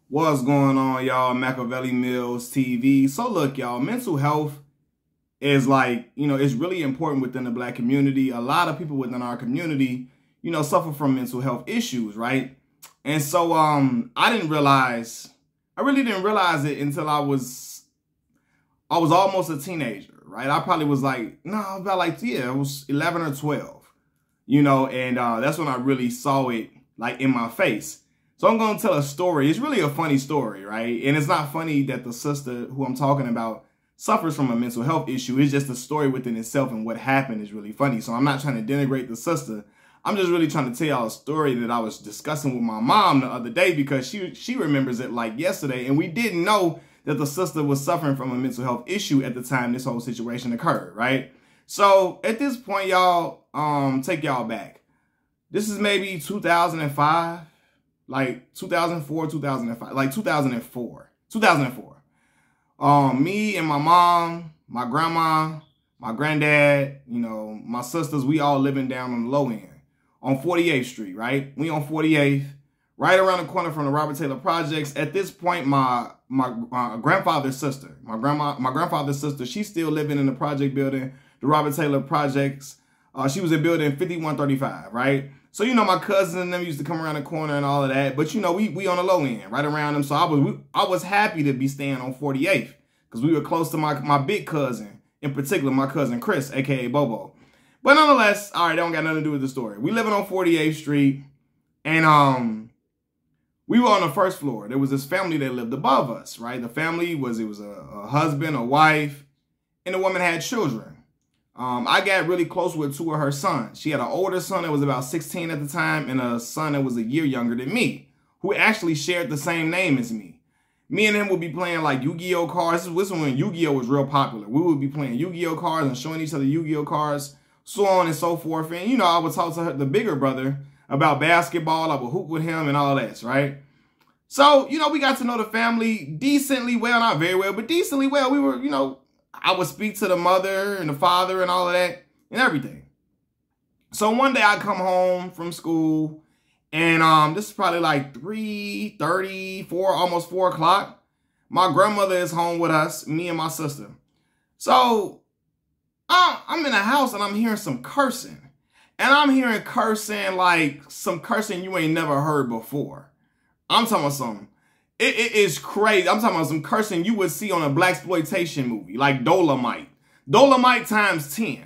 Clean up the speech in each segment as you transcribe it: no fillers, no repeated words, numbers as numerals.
What's going on, y'all? Machiavelli Mills TV. So look, y'all, mental health is like, it's really important within the Black community. A lot of people within our community, suffer from mental health issues, right? And so I really didn't realize it until I was almost a teenager, right? I probably was like, I was 11 or 12, and that's when I really saw it like in my face. So I'm going to tell a story. It's really a funny story, right? And it's not funny that the sister who I'm talking about suffers from a mental health issue. It's just the story within itself, and what happened is really funny. So I'm not trying to denigrate the sister. I'm just really trying to tell y'all a story that I was discussing with my mom the other day, because she remembers it like yesterday. And we didn't know that the sister was suffering from a mental health issue at the time this whole situation occurred, right? So at this point, y'all, take y'all back. This is maybe 2005. Like 2004, 2005, like 2004. Me and my mom, my grandma, my granddad, my sisters, we all living down on the low end on 48th Street, right? We on 48th, right around the corner from the Robert Taylor Projects. At this point, my grandfather's sister, my grandfather's sister, she's still living in the project building, the Robert Taylor Projects. She was in building 5135, right? So, my cousins and them used to come around the corner and all of that. But, we on the low end, right around them. So I was happy to be staying on 48th because we were close to my big cousin, in particular, my cousin Chris, a.k.a. Bobo. But nonetheless, all right, that don't got nothing to do with the story. We living on 48th Street, and we were on the first floor. There was this family that lived above us, right? The family was a husband, a wife, and the woman had children. I got really close with two of her sons. She had an older son that was about 16 at the time, and a son that was a year younger than me, who actually shared the same name as me. Me and him would be playing like Yu-Gi-Oh cards. This was when Yu-Gi-Oh was real popular. We would be playing Yu-Gi-Oh cards and showing each other Yu-Gi-Oh cards, so on and so forth. And, I would talk to her, the bigger brother, about basketball. I would hoop with him and all that, right? So, we got to know the family decently well, not very well, but decently well. We were, I would speak to the mother and the father and all of that and everything. So one day I come home from school, and this is probably like 3:30, almost 4 o'clock. My grandmother is home with us, me and my sister. So I'm in the house and I'm hearing some cursing. And I'm hearing cursing like some cursing you ain't never heard before. I'm talking about something. It is crazy. I'm talking about some cursing you would see on a blaxploitation movie, like Dolomite. Dolomite times 10.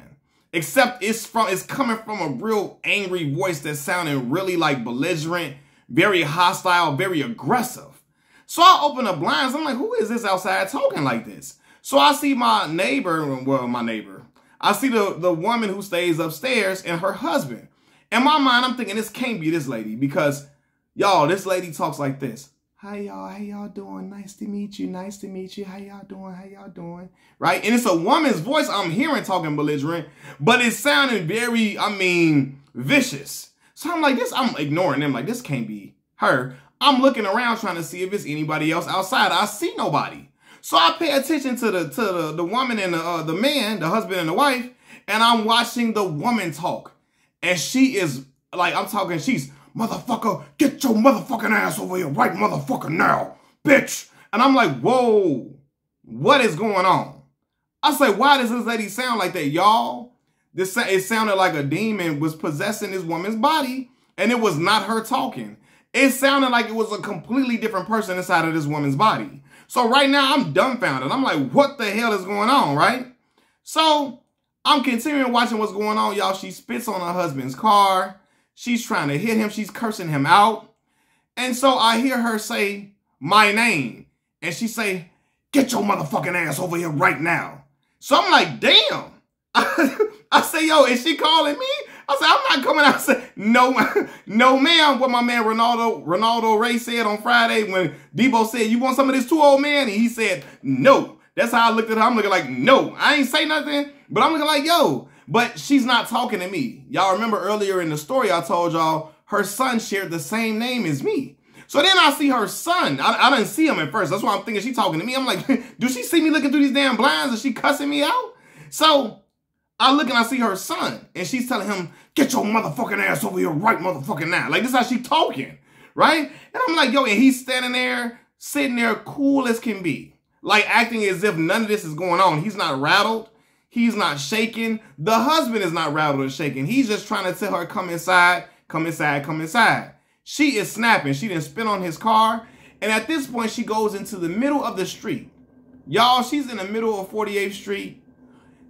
Except it's coming from a real angry voice that sounded really like belligerent, very hostile, very aggressive. So I open the blinds. I'm like, who is this outside talking like this? So I see my neighbor. I see the woman who stays upstairs and her husband. In my mind, I'm thinking this can't be this lady, because, y'all, this lady talks like this. Hi, y'all. How y'all doing? Nice to meet you. Nice to meet you. How y'all doing? How y'all doing? Right? And it's a woman's voice I'm hearing talking belligerent, but it sounded very, vicious. So I'm like, I'm ignoring them. Like, this can't be her. I'm looking around trying to see if it's anybody else outside. I see nobody. So I pay attention to the woman and the man, the husband and the wife, and I'm watching the woman talk. And she is like, she's, motherfucker, get your motherfucking ass over here right motherfucker now, bitch. And I'm like, whoa, what is going on? I say, why does this lady sound like that, y'all? It sounded like a demon was possessing this woman's body, and it was not her talking. It sounded like it was a completely different person inside of this woman's body. So right now, I'm dumbfounded. I'm like, what the hell is going on, right? So I'm continuing watching what's going on, y'all. She spits on her husband's car. She's trying to hit him. She's cursing him out. And so I hear her say my name. And she say, get your motherfucking ass over here right now. So I'm like, damn. I say, yo, is she calling me? I said, I'm not coming out and say, no, ma'am. What my man Ronaldo Ray said on Friday when Debo said, you want some of this too, old man? And he said, no. That's how I looked at her. I'm looking like, no. I ain't say nothing. But I'm looking like, yo. But she's not talking to me. Y'all remember earlier in the story I told y'all her son shared the same name as me. So then I see her son. I didn't see him at first. That's why I'm thinking she's talking to me. I'm like, do she see me looking through these damn blinds? Is she cussing me out? So I look and I see her son. And she's telling him, get your motherfucking ass over here right motherfucking now. Like, this is how she talking, right? And I'm like, yo, and he's standing there sitting there cool as can be, like acting as if none of this is going on. He's not rattled. He's not shaking. The husband is not rattled or shaking. He's just trying to tell her, come inside, come inside, come inside. She is snapping. She didn't spin on his car. And at this point, she goes into the middle of the street. Y'all, she's in the middle of 48th Street.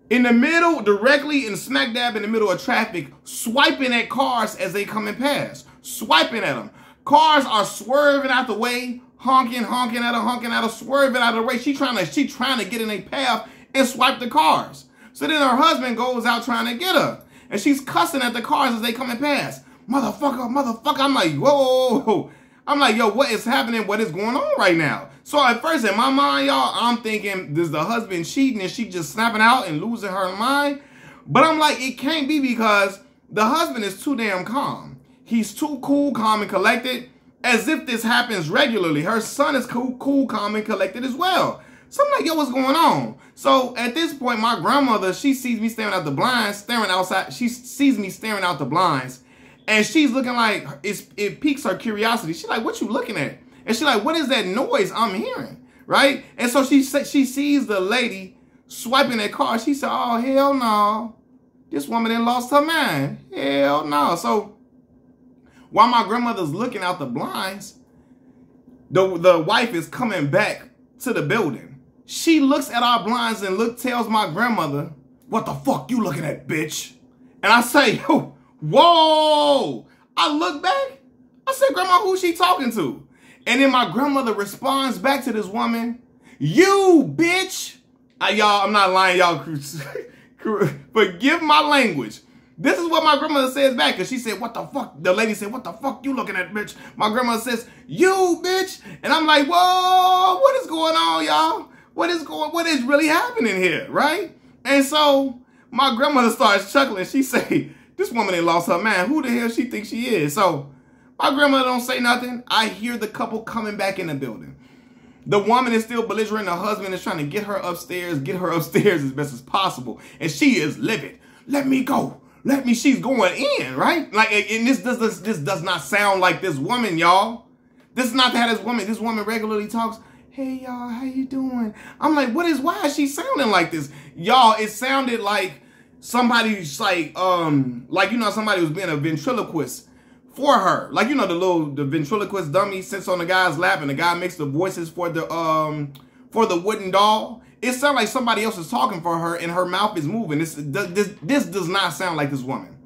In the middle, directly in smack dab in the middle of traffic, swiping at cars as they coming past. Swiping at them. Cars are swerving out the way, honking at her, swerving out of the way. She trying to get in a path and swipe the cars. So then her husband goes out trying to get her. And she's cussing at the cars as they coming past. Motherfucker, motherfucker. I'm like, whoa. I'm like, yo, what is happening? What is going on right now? So at first, in my mind, y'all, I'm thinking, is the husband cheating? Is she just snapping out and losing her mind? But I'm like, it can't be, because the husband is too damn calm. He's too cool, calm, and collected, as if this happens regularly. Her son is cool, calm, and collected as well. So I'm like, yo, what's going on? So at this point, my grandmother, she sees me staring out the blinds, staring outside. She sees me staring out the blinds, and she's looking like, it piques her curiosity. She's like, what you looking at? And she's like, what is that noise I'm hearing? Right? And so she sees the lady swiping that car. She said, oh, hell no. This woman done lost her mind. Hell no. So while my grandmother's looking out the blinds, the wife is coming back to the building. She looks at our blinds and tells my grandmother, what the fuck you looking at, bitch? And I say, whoa. I look back. I said, Grandma, who's she talking to? And then my grandmother responds back to this woman, you, bitch. Y'all, I'm not lying, y'all. Forgive my language. This is what my grandmother says back, because she said, what the fuck? The lady said, what the fuck you looking at, bitch? My grandmother says, you, bitch. And I'm like, whoa, what is going on, y'all? What is really happening here, right? And so my grandmother starts chuckling. She say, this woman ain't lost her mind. Who the hell she thinks she is? So my grandmother don't say nothing. I hear the couple coming back in the building. The woman is still belligerent. The husband is trying to get her upstairs as best as possible. And she is livid. Let me go. She's going in, right? Like, and this does not sound like this woman, y'all. This is not how this woman regularly talks. Hey, y'all, how you doing? I'm like, why is she sounding like this? Y'all, it sounded like somebody's like, somebody was being a ventriloquist for her. Like, the ventriloquist dummy sits on the guy's lap and the guy makes the voices for the wooden doll. It sounds like somebody else is talking for her and her mouth is moving. This does not sound like this woman.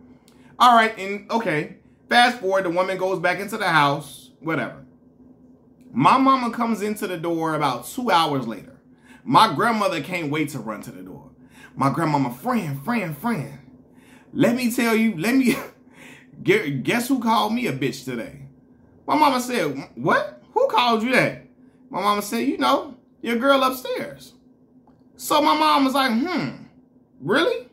All right, and okay, fast forward, the woman goes back into the house, whatever. My mama comes into the door about 2 hours later. My grandmother can't wait to run to the door. My grandmama, friend. Let me tell you, guess who called me a bitch today? My mama said, what? Who called you that? My mama said, your girl upstairs. So my mom was like, really?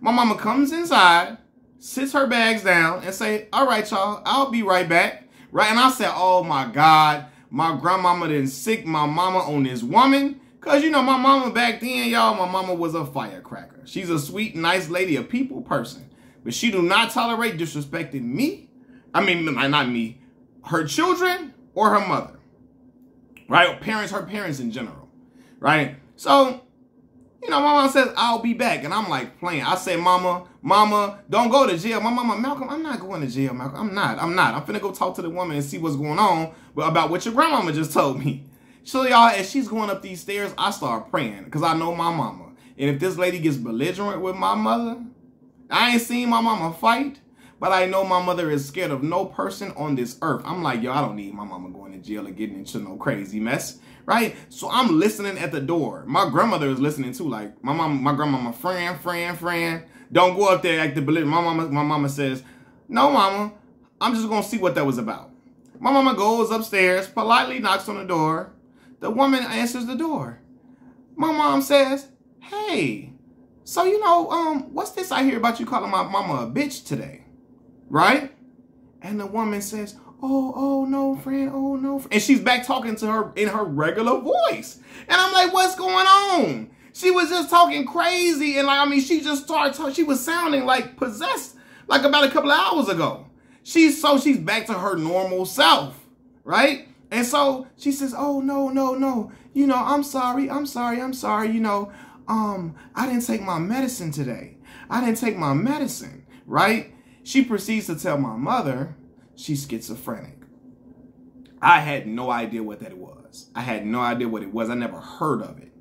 My mama comes inside, sits her bags down, and say, all right, y'all, I'll be right back. Right? And I said, oh my God, my grandmama didn't sick my mama on this woman. Because, my mama back then, y'all, my mama was a firecracker. She's a sweet, nice lady, a people person. But she do not tolerate disrespecting me. I mean, not me. Her children or her mother. Right? Her parents in general. Right? So, my mama says, I'll be back. And I'm like playing. I say, mama, don't go to jail. My mama, Malcolm, I'm not going to jail, Malcolm. I'm not. I'm finna go talk to the woman and see what's going on about what your grandmama just told me. So, y'all, as she's going up these stairs, I start praying because I know my mama. And if this lady gets belligerent with my mother, I ain't seen my mama fight, but I know my mother is scared of no person on this earth. I'm like, yo, I don't need my mama going to jail or getting into no crazy mess, right? So I'm listening at the door. My grandmother is listening too. Like, my grandmama, friend, don't go up there act the belligerent. My mama says, no, mama, I'm just going to see what that was about. My mama goes upstairs, politely knocks on the door. The woman answers the door. My mom says, hey, so, what's this I hear about you calling my mama a bitch today? Right? And the woman says, oh, no, friend. Oh, no. And she's back talking to her in her regular voice. And I'm like, what's going on? She was just talking crazy. And she just started talking. She was sounding like possessed, like about a couple of hours ago. She's back to her normal self. Right? And so she says, oh, no, no, no. You know, I'm sorry. You know, I didn't take my medicine today. I didn't take my medicine, right? She proceeds to tell my mother she's schizophrenic. I had no idea what that was. I had no idea what it was. I never heard of it,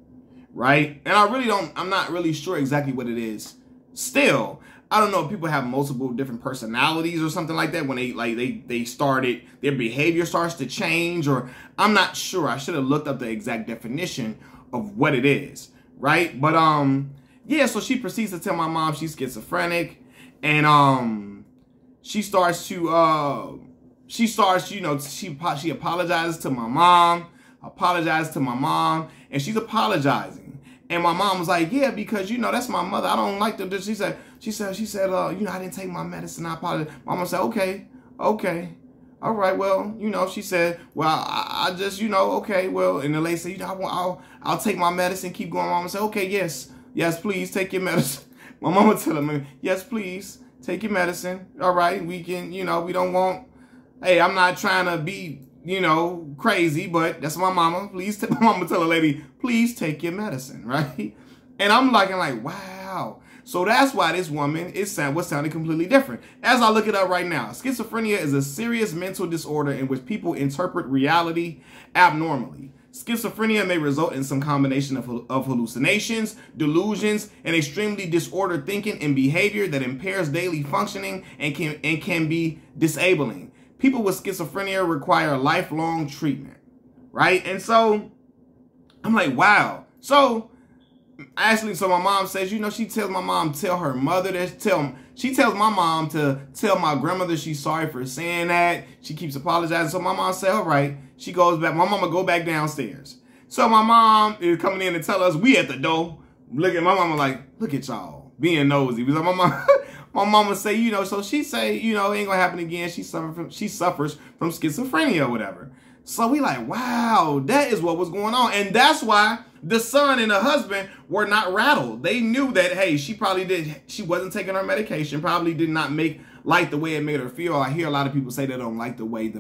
right? And I'm not really sure exactly what it is. Still, I don't know if people have multiple different personalities or something like that when they started, their behavior starts to change, or I'm not sure. I should have looked up the exact definition of what it is, right? But yeah, so she proceeds to tell my mom she's schizophrenic, and she starts, you know, she apologizes to my mom, and she's apologizing. And my mom was like, yeah, because, you know, that's my mother. I don't like to. She said, you know, I didn't take my medicine. I apologize. Mama said, okay. All right, well, you know, she said, well, I just, you know, okay, well, and the lady said, you know, I'll take my medicine, keep going. Mama said, okay, yes, please, take your medicine. My mama told me, yes, please, take your medicine. All right, we can, you know, we don't want, hey, I'm not trying to be, you know, crazy, but that's my mama. Please, my mama tell the lady, please take your medicine, right? And I'm like, wow. So that's why this woman was sounding completely different. As I look it up right now, schizophrenia is a serious mental disorder in which people interpret reality abnormally. Schizophrenia may result in some combination of hallucinations, delusions, and extremely disordered thinking and behavior that impairs daily functioning and can be disabling. People with schizophrenia require lifelong treatment, right? And so I'm like, wow. So actually, so my mom says, you know, she tells my mom, tell her mother she tells my mom to tell my grandmother she's sorry for saying that. She keeps apologizing. So my mom said, all right. She goes back. My mama go back downstairs. So my mom is coming in to tell us we at the door. Look at my mama like, look at y'all being nosy. Because my mama say, you know, so she say, you know, it ain't gonna happen again. She suffers from schizophrenia or whatever. So we like, wow, that is what was going on. And that's why the son and the husband were not rattled. They knew that, hey, she wasn't taking her medication, probably did not like the way it made her feel. I hear a lot of people say they don't like the way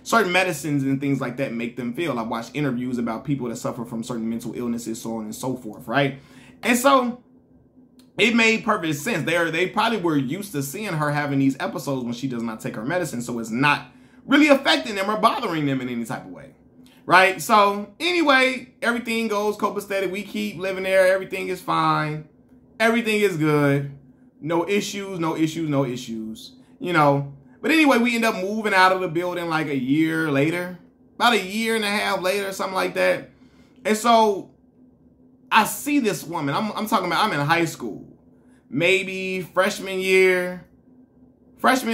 certain medicines and things like that make them feel. I've watched interviews about people that suffer from certain mental illnesses, so on and so forth, right? And so it made perfect sense. They probably were used to seeing her having these episodes when she does not take her medicine, so it's not really affecting them or bothering them in any type of way, right? So anyway, everything goes copacetic. We keep living there. Everything is fine. Everything is good. No issues, you know. But anyway, we end up moving out of the building like a year later, about a year and a half later, something like that. And so I see this woman. I'm talking about, I'm in high school, maybe freshman,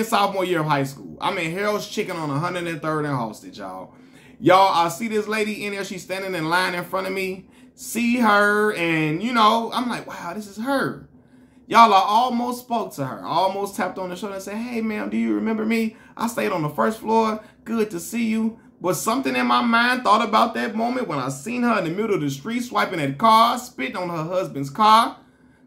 sophomore year of high school. I'm in Harold's Chicken on 103rd and Halsted, y'all. I see this lady in there. She's standing in line in front of me. See her, and, you know, I'm like, wow, this is her. Y'all, I almost spoke to her. I almost tapped on the shoulder and said, hey, ma'am, do you remember me? I stayed on the first floor. Good to see you. But something in my mind thought about that moment when I seen her in the middle of the street swiping at cars, spitting on her husband's car,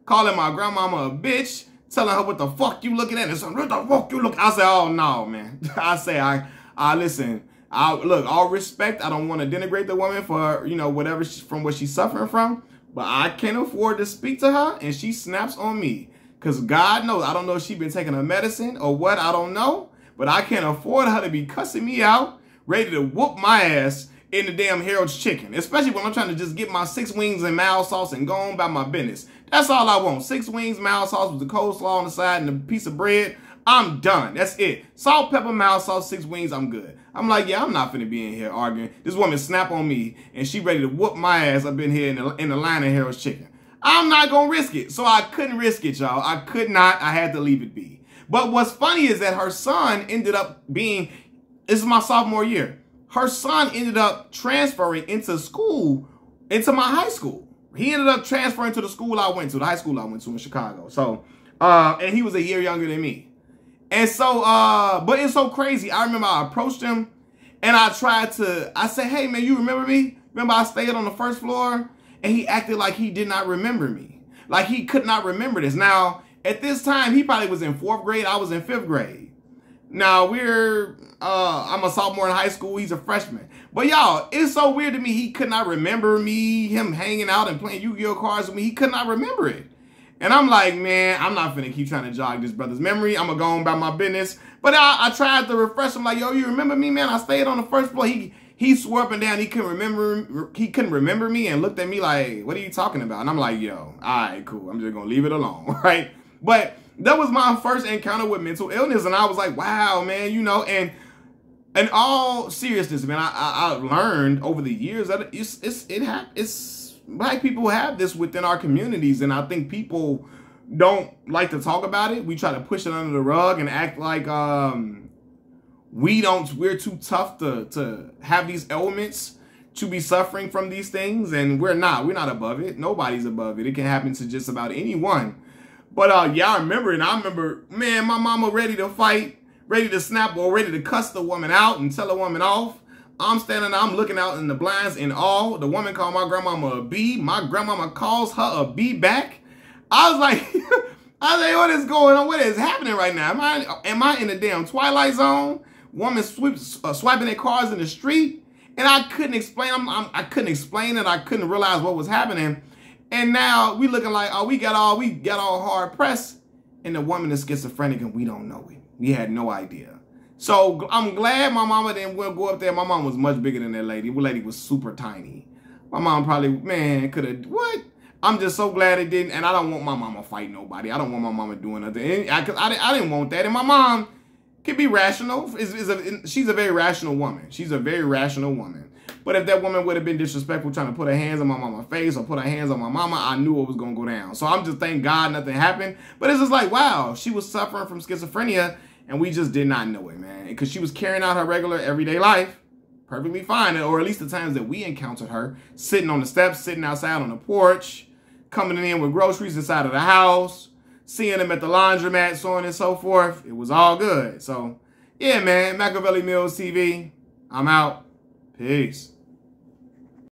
calling my grandmama a bitch, telling her what the fuck you looking at, and saying, what the fuck you look? I said, oh no, man. I say, I listen. Look, all respect. I don't want to denigrate the woman for, you know, whatever from what she's suffering from, but I can't afford to speak to her, and she snaps on me. Because God knows, I don't know if she's been taking her medicine or what, I don't know, but I can't afford her to be cussing me out, ready to whoop my ass in the damn Harold's Chicken, especially when I'm trying to just get my 6 wings and mild sauce and go on by my business. That's all I want. 6 wings, mild sauce with the coleslaw on the side and a piece of bread. I'm done. That's it. Salt, pepper, mild sauce, 6 wings, I'm good. I'm like, yeah, I'm not finna be in here arguing. This woman snap on me, and she ready to whoop my ass up in here in the line of Harold's Chicken. I'm not gonna risk it. So I couldn't risk it, y'all. I could not. I had to leave it be. But what's funny is that her son ended up being, this is my sophomore year, her son ended up transferring into school, into my high school. He ended up transferring to the school I went to, the high school I went to in Chicago. So, and he was a year younger than me. And so, but it's so crazy. I remember I approached him and I said, hey man, you remember me? Remember I stayed on the first floor? And he acted like he did not remember me. Like he could not remember this. Now, at this time, he probably was in 4th grade. I was in 5th grade. Now I'm a sophomore in high school. He's a freshman. But y'all, it's so weird to me. He could not remember me, him hanging out and playing Yu-Gi-Oh cards with me. He could not remember it. And I'm like, man, I'm not finna keep trying to jog this brother's memory. I'm gonna go on about my business. But I tried to refresh him like, yo, you remember me, man? I stayed on the first floor. He swore up and down he couldn't remember me and looked at me like, what are you talking about? And I'm like, yo, all right, cool. I'm just gonna leave it alone, right? But that was my first encounter with mental illness, and I was like, wow, man, you know, and in all seriousness, man, I learned over the years that it's black people have this within our communities, and I think people don't like to talk about it. We try to push it under the rug and act like we're too tough to have these elements, to be suffering from these things, and we're not above it. Nobody's above it. It can happen to just about anyone. But yeah, I remember it. I remember, man, my mama ready to fight, ready to snap, or ready to cuss the woman out and tell the woman off. I'm standing there, I'm looking out in the blinds in awe. The woman called my grandmama a B. My grandmama calls her a B back. I was like, what is going on? What is happening right now? Am I in the damn Twilight Zone? Woman swiping their cars in the street, and I couldn't explain. I couldn't explain it. I couldn't realize what was happening. And now we looking like, oh, we got all hard pressed, and the woman is schizophrenic, and we don't know it. We had no idea. So I'm glad my mama didn't go up there. My mom was much bigger than that lady. The lady was super tiny. My mom probably, man, could have, what? I'm just so glad it didn't. And I don't want my mama fight nobody. I don't want my mama doing nothing. I didn't want that. And my mom can be rational. She's a very rational woman. She's a very rational woman. But if that woman would have been disrespectful, trying to put her hands on my mama's face or put her hands on my mama, I knew it was going to go down. So I'm just thank God nothing happened. But it's just like, wow, she was suffering from schizophrenia, and we just did not know it, man. Because she was carrying out her regular everyday life perfectly fine, or at least the times that we encountered her, sitting on the steps, sitting outside on the porch, coming in with groceries inside of the house, seeing them at the laundromat, so on and so forth. It was all good. So, yeah, man, Machiavelli Mills TV, I'm out. Peace.